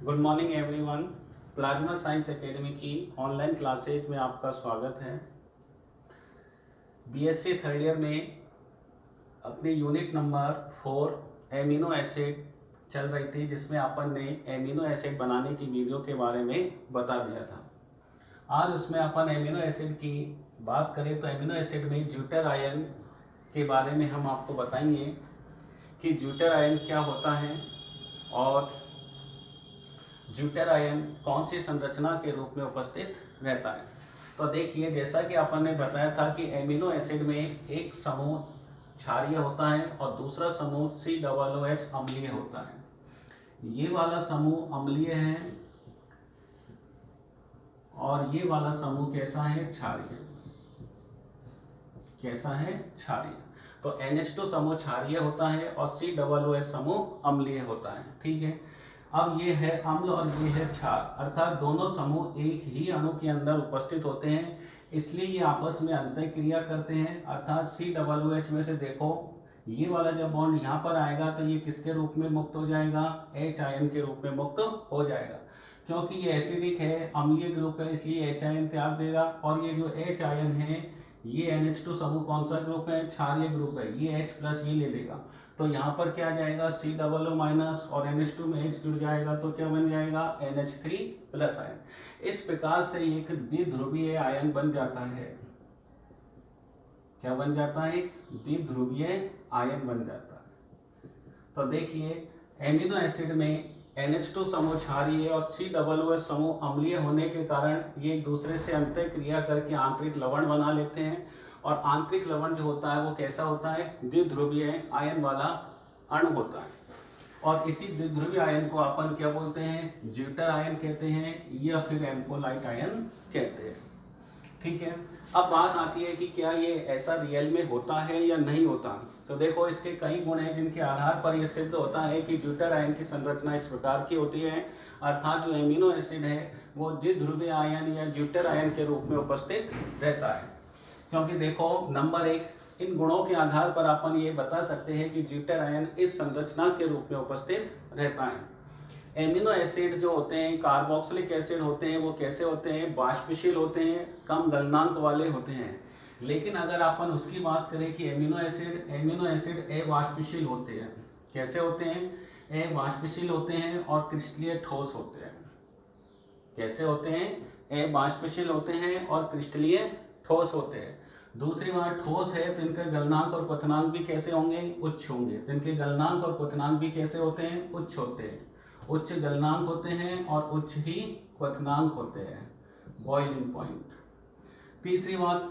Good morning everyone. Plasma science academy की online classes में आपका स्वागत है। बीएससी थर्ड ईयर में अपनी यूनिट नंबर 4 एमिनो एसिड चल रही थी, जिसमें अपन ने एमिनो एसिड बनाने की विधियों के बारे में बता दिया था। आज उसमें अपन एमिनो एसिड की बात करें तो एमिनो एसिड में ज्यूटर आयन के बारे में हम आपको बताएंगे कि ज्यूटर आयन क्या होता है और ज्यूटर आयन कौन सी संरचना के रूप में उपस्थित रहता है। तो देखिए, जैसा कि अपन ने बताया था कि एमिनो एसिड में एक समूह क्षारीय होता है और दूसरा समूह COOH अम्लीय होता है। ये वाला समूह अम्लीय है और ये वाला समूह कैसा है? क्षारीय। कैसा है? क्षारीय। तो NH2 समूह क्षारीय होता है और COOH समूह अम्लीय होता है। ठीक है। अब ये है अम्ल और ये है क्षार, अर्थात दोनों समूह एक ही अणु के अंदर उपस्थित होते हैं, इसलिए ये आपस में अंतःक्रिया करते हैं। अर्थात COOH में से देखो, ये वाला जब बॉन्ड यहाँ पर आएगा तो ये किसके रूप में मुक्त हो जाएगा? H आयन के रूप में मुक्त हो जाएगा। क्योंकि ये एसिडिक है, अम्लीय ग्रुप है, इसलिए H आयन त्याग देगा। और ये जो H आयन है, ये NH2 समूह कौन सा ग्रुप है? क्षारीय ग्रुप है, ये H प्लस ये ले लेगा। तो यहाँ पर क्या जाएगा? COO माइनस और NH2 में H जुड़ जाएगा तो क्या बन जाएगा? NH3 plus ion. इस प्रकार से एक द्विध्रुवीय आयन बन जाता है। क्या बन जाता है? द्विध्रुवीय आयन बन जाता है। तो देखिए, एमिनो एसिड में NH2 समूह क्षारीय और COOH समूह अम्लीय होने के कारण ये एक दूसरे से अंतःक्रिया करके आंतरिक लवण बना लेते हैं। और आंतरिक लवण जो होता है वो कैसा होता है? द्विध्रुवीय आयन वाला अणु होता है। और इसी द्विध्रुवीय आयन को अपन क्या बोलते हैं? ज्यूटर आयन कहते हैं या फिर एम्पोलाइट आयन कहते हैं। ठीक है। अब बात आती है कि क्या ये ऐसा रियल में होता है या नहीं होता। तो देखो, इसके कई गुण हैं जिनके आधार पर यह सिद्ध होता है कि ज्यूटर आयन की संरचना इस प्रकार की होती है। अर्थात जो एमिनो एसिड है वो द्विध्रुवीय आयन या ज्यूटर आयन के रूप में उपस्थित रहता है। क्योंकि देखो, नंबर 1, इन गुणों के आधार पर अपन ये बता सकते हैं कि ज्यूटर आयन इस संरचना के रूप में उपस्थित रहता है। एमिनो एसिड जो होते हैं, कार्बोक्सिलिक एसिड होते हैं, वो कैसे होते हैं? वाष्पशील होते हैं, कम गलनांक वाले होते हैं। लेकिन अगर अपन उसकी बात करें कि एमिनो एसिड अवाष्पशील होते हैं। कैसे होते हैं? अवाष्पशील होते हैं और क्रिस्टलीय ठोस होते हैं। कैसे होते हैं? अवाष्पशील होते हैं और क्रिस्टलीय ठोस होते हैं। दूसरी बात, ठोस है तो इनका गलनांक और क्वथनांक भी कैसे होंगे? उच्च होंगे। तो इनके गलनांक और क्वथनांक भी कैसे होते हैं? उच्च होते हैं। उच्च गलनांक होते हैं और उच्च ही क्वथनांक होते हैं, बॉइलिंग पॉइंट। तीसरी बात,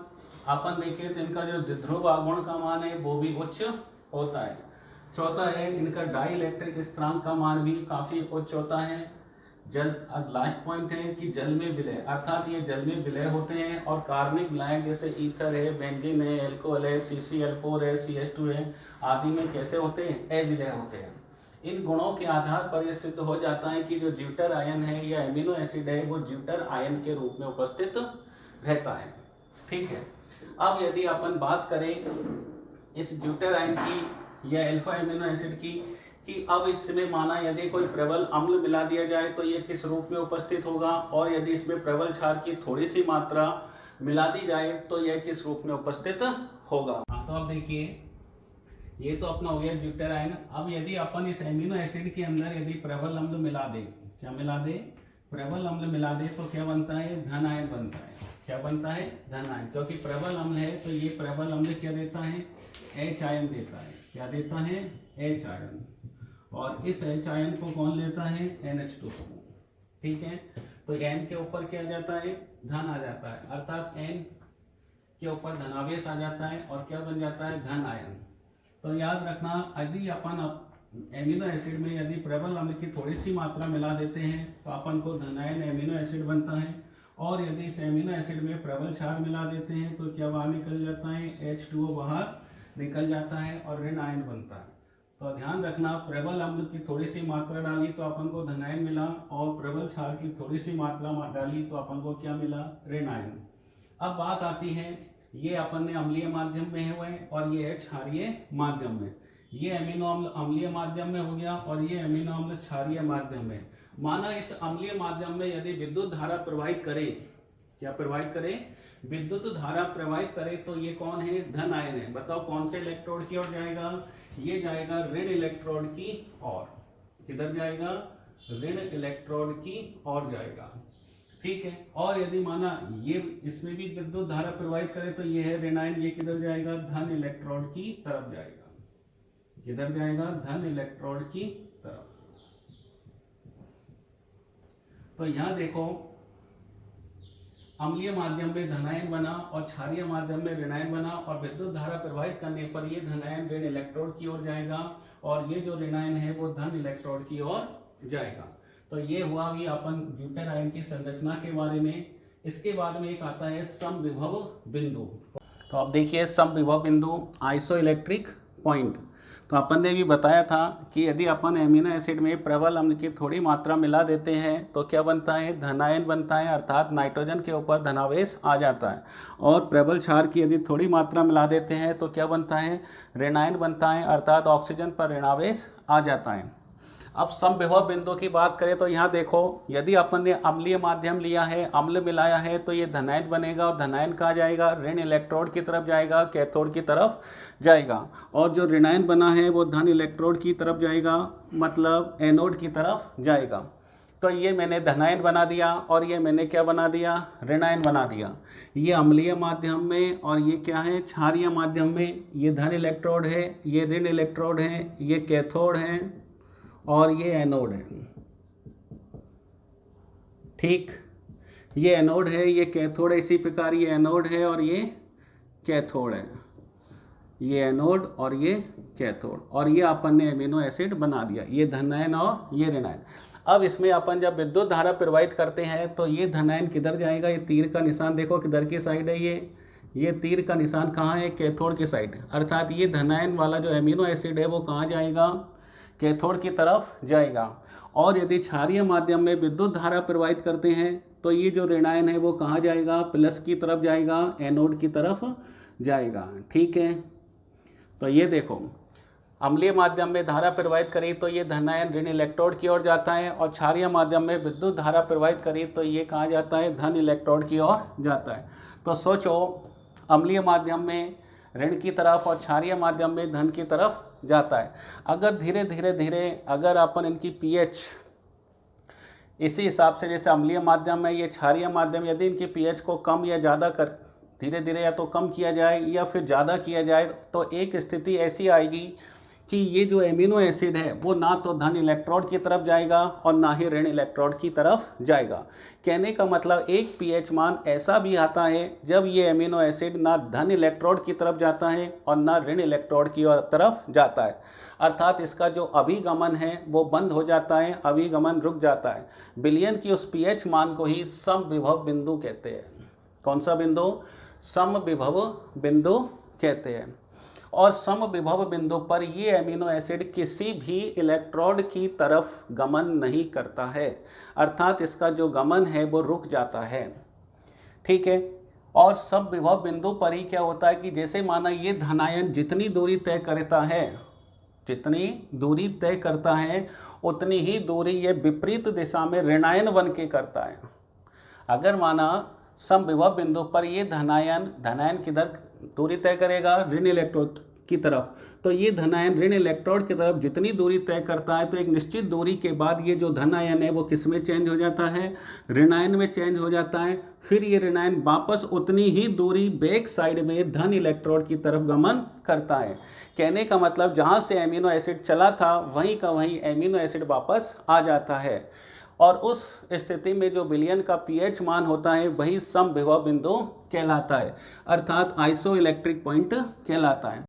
अपन देखें तो इनका जो द्विध्रुव आघूर्ण का मान है वो भी उच्च होता है। चौथा है, इनका डाइइलेक्ट्रिक स्थिरांक का मान भी काफी उच्च होता है। जल, अब लास्ट पॉइंट है कि जल में विलय, अर्थात ये जल में विलय होते हैं और कार्बनिक विलायक जैसे ईथर है, बेंजीन है, एल्कोहल है, CCl4 है, CH2 है आदि में कैसे होते हैं? अविलय होते हैं। इन गुणों के आधार पर यह सिद्ध हो जाता है कि जो ज्यूटर आयन है या एमिनो एसिड है वो ज्यूटर आयन के रूप में उपस्थित रहता है। ठीक है। अब यदि अपन बात करें इस ज्यूटर आयन की या अल्फा एमिनो एसिड की, कि अब इसमें माना यदि कोई प्रबल अम्ल मिला दिया जाए तो ये किस रूप में उपस्थित होगा, और यदि इसमें प्रबल क्षार की थोड़ी सी मात्रा मिला दी जाए तो यह किस रूप में उपस्थित होगा। तो अब देखिए, ये तो अपना हो गया ज्यूटर आयन। अब यदि अपन इस एमिनो एसिड के अंदर यदि प्रबल अम्ल मिला दे, क्या मिला दे? प्रबल अम्ल मिला दे तो क्या बनता है? धन आयन बनता है। क्या बनता है? धन आयन। क्योंकि प्रबल अम्ल है तो ये प्रबल अम्ल क्या देता है? H आयन देता है। क्या देता है? H ion. और इस H आयन को कौन लेता है? NH2 समूह। ठीक है। तो N के ऊपर क्या आ जाता है? धन आ जाता है, अर्थात N के ऊपर धनावेश आ जाता है और क्या बन जाता है? धन आयन। तो याद रखना, यदि अपन एमिनो एसिड में यदि प्रबल अम्ल की थोड़ी सी मात्रा मिला देते हैं तो अपन को धनायन एमिनो एसिड बनता है। और यदि इस एमिनो एसिड में प्रबल क्षार मिला देते हैं तो क्या बाहर निकल जाता है? H2O बाहर निकल जाता है और ऋण आयन बनता है। तो ध्यान रखना, प्रबल अम्ल की थोड़ी सी मात्रा डाली तो अपन को धनायन मिला, और प्रबल क्षार की थोड़ी सी मात्रा डाली तो अपन को क्या मिला? ऋण आयन। अब बात आती है, ये अपन ने अम्लीय माध्यम में हुए और ये है क्षारीय माध्यम में। ये एमिनो अम्ल अम्लीय माध्यम में हो गया और ये एमिनो अम्ल क्षारीय माध्यम में। माना इस अम्लीय माध्यम में यदि विद्युत धारा प्रवाहित करे, क्या प्रवाहित करे, विद्युत धारा प्रवाहित करे, तो ये कौन है, धन आयन है। बताओ कौन से इलेक्ट्रोड की ओर जाएगा, ये जाएगा ऋण इलेक्ट्रोड की ओर। किधर जाएगा, ऋण इलेक्ट्रोड की ओर जाएगा, ठीक है। और यदि माना ये इसमें भी विद्युत धारा प्रवाहित करे तो ये है ऋण आयन, ये किधर जाएगा, धन इलेक्ट्रोड की तरफ जाएगा। किधर जाएगा, धन इलेक्ट्रोड की तरफ। तो यहां देखो अम्लीय माध्यम में धनायन बना और क्षारीय माध्यम में ऋणायन बना, और विद्युत धारा प्रवाहित करने पर ये धनायन ऋण इलेक्ट्रोड की ओर जाएगा और ये जो ऋणायन है वो धन इलेक्ट्रोड की ओर जाएगा। तो ये हुआ भी अपन ज्यूटेन आयन की संरचना के बारे में। इसके बाद में एक आता है समविभव बिंदु। तो अब देखिए समविभव बिंदु, आइसोइलेक्ट्रिक पॉइंट। तो अपन ने भी बताया था कि यदि अपन एमिनो एसिड में प्रबल अम्ल की थोड़ी मात्रा मिला देते हैं तो क्या बनता है, धनायन बनता है, अर्थात नाइट्रोजन के ऊपर धनावेश आ जाता है। और प्रबल क्षार की यदि थोड़ी मात्रा मिला देते हैं तो क्या बनता है, ऋणायन बनता है, अर्थात ऑक्सीजन पर ऋणावेश आ जाता है। अब समविभव बिंदु की बात करें तो यहाँ देखो, यदि अपन ने अम्लीय माध्यम लिया है, अम्ल मिलाया है, तो ये धनायन बनेगा और धनायन कहाँ जाएगा, ऋण इलेक्ट्रोड की तरफ जाएगा, कैथोड की तरफ जाएगा। और जो ऋणायन बना है वो धन इलेक्ट्रोड की तरफ जाएगा, मतलब एनोड की तरफ जाएगा। तो ये मैंने धनायन बना दिया और ये मैंने क्या बना दिया, ऋणायन बना दिया। ये अम्लीय माध्यम में और ये क्या है, क्षारीय माध्यम में। ये धन इलेक्ट्रोड है, ये ऋण इलेक्ट्रोड है, ये कैथोड है और ये एनोड है, ठीक। ये एनोड है, ये कैथोड है, इसी प्रकार ये एनोड है और ये कैथोड है। ये एनोड और ये कैथोड, और ये अपन ने एमिनो एसिड बना दिया, ये धनायन और ये ऋणायन। अब इसमें अपन जब विद्युत धारा प्रवाहित करते हैं तो ये धनायन किधर जाएगा, ये तीर का निशान देखो किधर की साइड है, ये तीर का निशान कहाँ है, कैथोड की साइड है। अर्थात ये धनायन वाला जो एमिनो एसिड है वो कहाँ जाएगा, कैथोड की तरफ जाएगा। और यदि क्षारीय माध्यम में विद्युत धारा प्रवाहित करते हैं तो ये जो ऋणायन है वो कहाँ जाएगा, प्लस की तरफ जाएगा, एनोड की तरफ जाएगा, ठीक है। तो ये देखो अम्लीय माध्यम में धारा प्रवाहित करी तो ये धनायन ऋण इलेक्ट्रोड की ओर जाता है, और क्षारीय माध्यम में विद्युत धारा प्रवाहित करी तो ये कहाँ जाता है, धन इलेक्ट्रोड की ओर जाता है। तो सोचो अम्लीय माध्यम में ऋण की तरफ और क्षारीय माध्यम में धन की तरफ जाता है। अगर धीरे धीरे अगर अपन इनकी पीएच इसी हिसाब से, जैसे अम्लीय माध्यम में ये क्षारीय माध्यम, यदि इनकी पीएच को कम या ज़्यादा कर धीरे या तो कम किया जाए या फिर ज़्यादा किया जाए तो एक स्थिति ऐसी आएगी कि ये जो एमिनो एसिड है वो ना तो धन इलेक्ट्रोड की तरफ जाएगा और ना ही ऋण इलेक्ट्रोड की तरफ जाएगा। कहने का मतलब एक पीएच मान ऐसा भी आता है जब ये एमिनो एसिड ना धन इलेक्ट्रोड की तरफ जाता है और ना ऋण इलेक्ट्रोड की तरफ जाता है। अर्थात इसका जो अभिगमन है वो बंद हो जाता है, अभिगमन रुक जाता है। विलयन की उस पीएच मान को ही समविभव बिंदु कहते हैं। कौन सा बिंदु, समविभव बिंदु कहते हैं। और समविभव बिंदु पर ये एमिनो एसिड किसी भी इलेक्ट्रोड की तरफ गमन नहीं करता है, अर्थात इसका जो गमन है वो रुक जाता है, ठीक है। और समविभव बिंदु पर ही क्या होता है कि जैसे माना ये धनायन जितनी दूरी तय करता है, जितनी दूरी तय करता है उतनी ही दूरी ये विपरीत दिशा में ऋणायन बन के करता है। अगर माना समविभव बिंदु पर ये धनायन किधर दूरी तय करेगा, ऋण इलेक्ट्रोड की तरफ, तो ये धनायन ऋण इलेक्ट्रोड की तरफ जितनी दूरी तय करता है तो एक निश्चित दूरी के बाद ये जो धनायन है वो किस में चेंज हो जाता है, ऋणायन में चेंज हो जाता है। फिर ये ऋणायन वापस उतनी ही दूरी बैक साइड में धन इलेक्ट्रोड की तरफ गमन करता है। कहने का मतलब जहाँ से एमिनो एसिड चला था वहीं का वहीं एमिनो एसिड वापस आ जाता है, और उस स्थिति में जो विलयन का पीएच मान होता है वही समविभव बिंदु कहलाता है, अर्थात आइसोइलेक्ट्रिक पॉइंट कहलाता है।